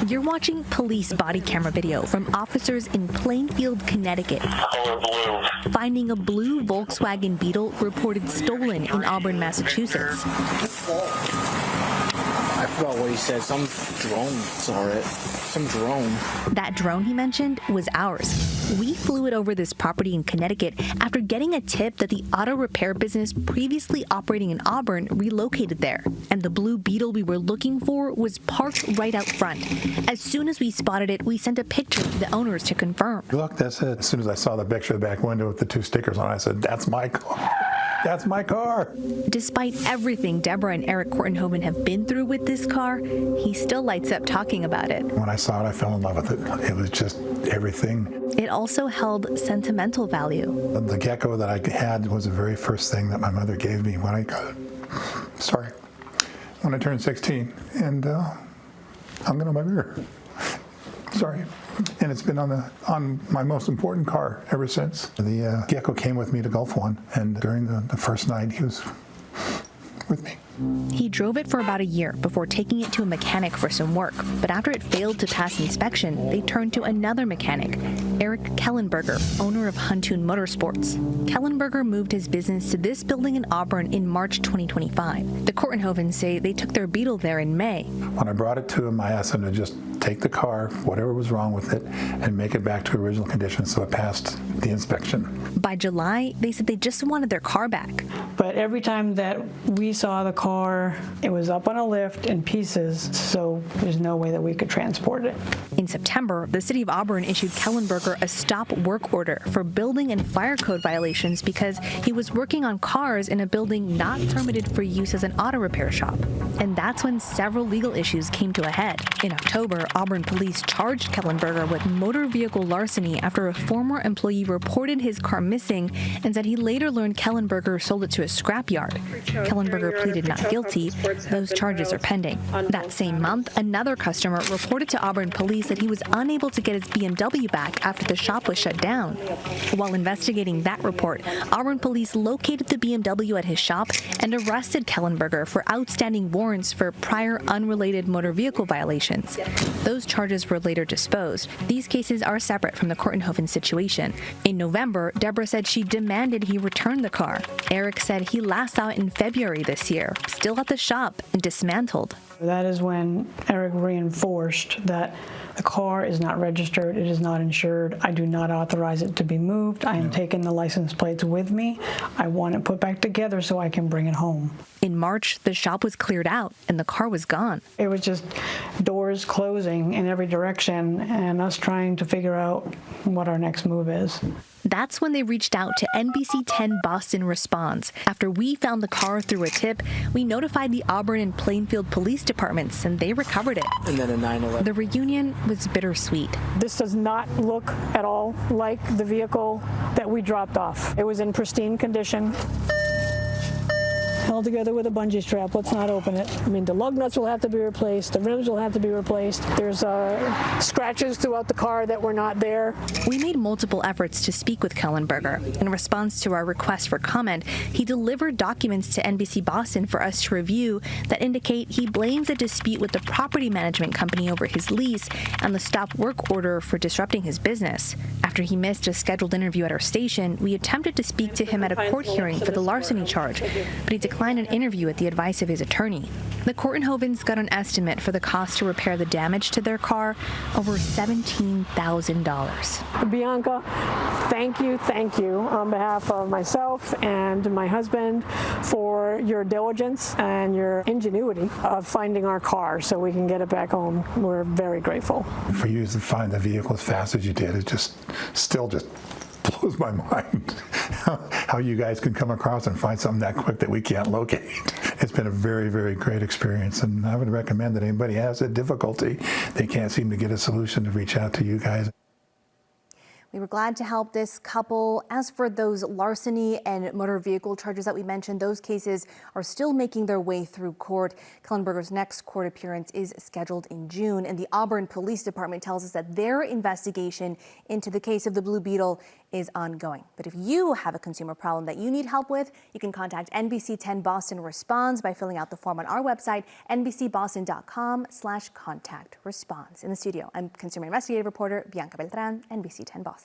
You're watching police body camera video from officers in Plainfield, Connecticut, finding a blue Volkswagen Beetle reported stolen in Auburn, Massachusetts. I forgot what he said. Some drone saw it. Some drone. That drone he mentioned was ours. We flew it over this property in Connecticut after getting a tip that the auto repair business previously operating in Auburn relocated there. And the blue Beetle we were looking for was parked right out front. As soon as we spotted it, we sent a picture to the owners to confirm. Look, that's it. As soon as I saw the picture of the back window with the two stickers on it, I said, that's my car. That's my car. Despite everything Deborah and Eric Kortenhoven have been through with this car, he still lights up talking about it. When I saw it, I fell in love with it. It was just everything. It also held sentimental value. The gecko that I had was the very first thing that my mother gave me when I turned 16 and hung it on my mirror. Sorry. And it's been on my most important car ever since. The gecko came with me to Gulf One, and during the first night, he was with me. He drove it for about a year before taking it to a mechanic for some work. But after it failed to pass inspection, they turned to another mechanic, Eric Kellenberger, owner of Huntoon Motorsports. Kellenberger moved his business to this building in Auburn in March 2025. The Kortenhovens say they took their Beetle there in May. When I brought it to him, I asked him to just take the car, whatever was wrong with it, and make it back to original condition so it passed the inspection. By July, they said they just wanted their car back. But every time that we saw the car, it was up on a lift in pieces, so there's no way that we could transport it. In September, the city of Auburn issued Kellenberger a stop work order for building and fire code violations because he was working on cars in a building not permitted for use as an auto repair shop. And that's when several legal issues came to a head. In October, Auburn police charged Kellenberger with motor vehicle larceny after a former employee reported his car missing and said he later learned Kellenberger sold it to a scrapyard. Kellenberger pleaded not guilty. Those charges are pending. That same month, another customer reported to Auburn police that he was unable to get his BMW back after the shop was shut down. While investigating that report, Auburn police located the BMW at his shop and arrested Kellenberger for outstanding warrants for prior unrelated motor vehicle violations. Those charges were later disposed. These cases are separate from the Kortenhoven situation. In November, Deborah said she demanded he return the car. Eric said he last saw it in February this year, still at the shop and dismantled. That is when Eric reinforced that the car is not registered, it is not insured, I do not authorize it to be moved, I am taking the license plates with me, I want it put back together so I can bring it home. In March, the shop was cleared out and the car was gone. It was just doors closing in every direction and us trying to figure out what our next move is. That's when they reached out to NBC10 Boston Responds. After we found the car through a tip, we notified the Auburn and Plainfield police departments and they recovered it. And then a 911. The reunion was bittersweet. This does not look at all like the vehicle that we dropped off. It was in pristine condition. Held together with a bungee strap. Let's not open it. I mean, the lug nuts will have to be replaced. The rims will have to be replaced. There's scratches throughout the car that were not there. We made multiple efforts to speak with Kellenberger. In response to our request for comment, he delivered documents to NBC Boston for us to review that indicate he blames a dispute with the property management company over his lease and the stop work order for disrupting his business. After he missed a scheduled interview at our station, we attempted to speak to him at a court hearing for the larceny charge, but he declined an interview at the advice of his attorney. The Kortenhovens got an estimate for the cost to repair the damage to their car, over $17,000. Bianca, thank you on behalf of myself and my husband for your diligence and your ingenuity of finding our car so we can get it back home. We're very grateful. For you to find the vehicle as fast as you did, it still blows my mind how you guys can come across and find something that quick that we can't locate. It's been a very, very great experience, and I would recommend that anybody has a difficulty, they can't seem to get a solution, to reach out to you guys. We were glad to help this couple. As for those larceny and motor vehicle charges that we mentioned, those cases are still making their way through court. Kellenberger's next court appearance is scheduled in June, and the Auburn Police Department tells us that their investigation into the case of the Blue Beetle is ongoing. But if you have a consumer problem that you need help with, you can contact NBC10 Boston Responds by filling out the form on our website, nbcboston.com/contact response. In the studio, I'm consumer investigative reporter Bianca Beltrán, NBC10 Boston.